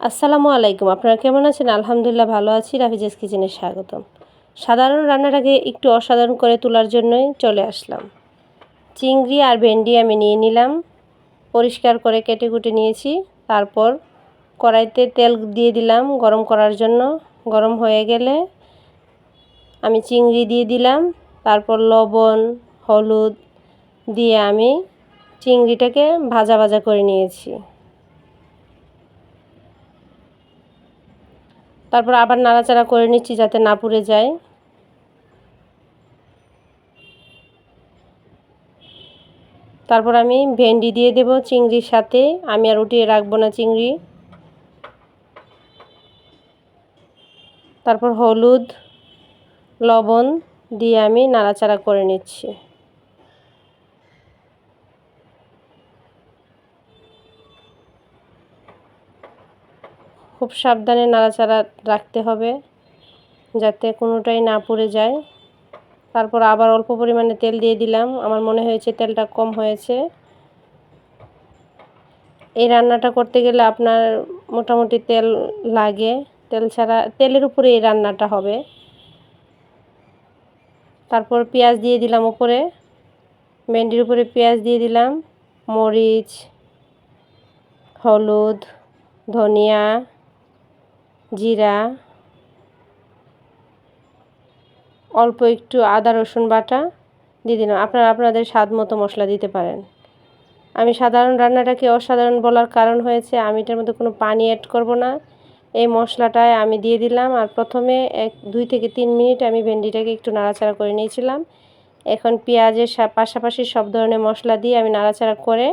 আসসালামু আলাইকুম। আপনারা কেমন আছেন? আলহামদুলিল্লাহ ভালো আছি। রাফিজাস কিচেনে স্বাগতম। সাধারণ রান্নাটাকে একটু অসাধারণ করে তোলার জন্যই চলে আসলাম। চিংড়ি আর ভেন্ডি আমি নিয়ে নিলাম, পরিষ্কার করে কেটে কুটে নিয়েছি। তারপর কড়াইতে তেল দিয়ে দিলাম গরম করার জন্য। গরম হয়ে গেলে আমি চিংড়ি দিয়ে দিলাম। তারপর লবণ, হলুদ দিয়ে আমি চিংড়িটাকে ভাজা ভাজা করে নিয়েছি। তারপর আবার নাড়াচাড়া করে নিচ্ছি যাতে না পুড়ে যায়। তারপর আমি ভেন্ডি দিয়ে দেব চিংড়ির সাথে। আমি আর উঠিয়ে রাখবো না চিংড়ি। তারপর হলুদ, লবণ দিয়ে আমি নাড়াচাড়া করে নিচ্ছি। খুব সাবধানে নাড়াচাড়া রাখতে হবে যাতে কোনোটাই না পুড়ে যায়। তারপর আবার অল্প পরিমাণে তেল দিয়ে দিলাম। আমার মনে হয়েছে তেলটা কম হয়েছে। এই রান্নাটা করতে গেলে আপনার মোটামুটি তেল লাগে। তেল ছাড়া, তেলের উপরে এই রান্নাটা হবে। তারপর পেঁয়াজ দিয়ে দিলাম উপরে, ভেন্ডির উপরে পেঁয়াজ দিয়ে দিলাম, মরিচ, হলুদ, ধনিয়া, জিরা, অল্প একটু আদা রসুন বাটা দিয়ে দিলাম। আপনারা আপনাদের স্বাদ মতো মশলা দিতে পারেন। আমি সাধারণ রান্নাটাকে অসাধারণ বলার কারণ হয়েছে আমি এটার মধ্যে কোনো পানি অ্যাড করব না। এই মশলাটায় আমি দিয়ে দিলাম। আর প্রথমে 2 থেকে 3 মিনিট আমি ভেন্ডিটাকে একটু নাড়াচাড়া করে নিয়েছিলাম। এখন পেঁয়াজের পাশাপাশি সব ধরনের মশলা দিয়ে আমি নাড়াচাড়া করে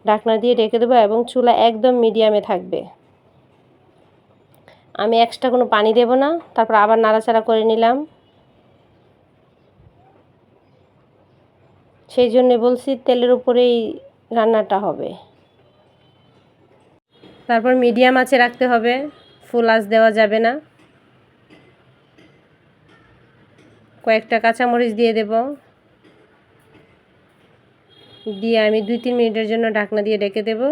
ঢাকনা দিয়ে ঢেকে দেবো এবং চুলা একদম মিডিয়ামে থাকবে। আমি এক্সট্রা কোনো পানি দেব না। তারপর আবার নাড়াচাড়া করে নিলাম। সেই জন্য বলছি তেলের উপরেই রান্নাটা হবে। তারপর মিডিয়াম আঁচে রাখতে হবে, ফুল আঁচ দেওয়া যাবে না। কয়েকটা কাঁচামরিচ দিয়ে দেব, দিয়ে আমি 2-3 মিনিটের জন্য ঢাকনা দিয়ে ঢেকে দেব।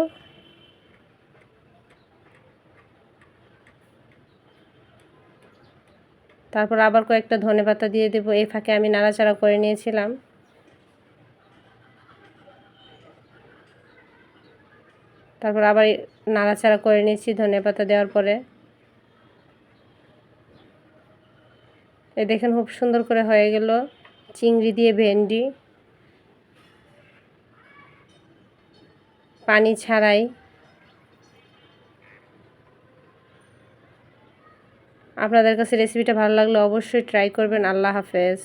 তারপর আবার কয়েকটা ধনেপাতা দিয়ে দেব। এই ফাঁকে আমি নাড়াচাড়া করে নিয়েছিলাম। তারপর আবার নাড়াচাড়া করে নিয়েছি ধনেপাতা দেওয়ার পরে। এই দেখেন খুব সুন্দর করে হয়ে গেল চিংড়ি দিয়ে ভেন্ডি, পানি ছাড়াই। আপনাদের কাছে রেসিপিটা ভালো লাগলে অবশ্যই ট্রাই করবেন। আল্লাহ হাফেজ।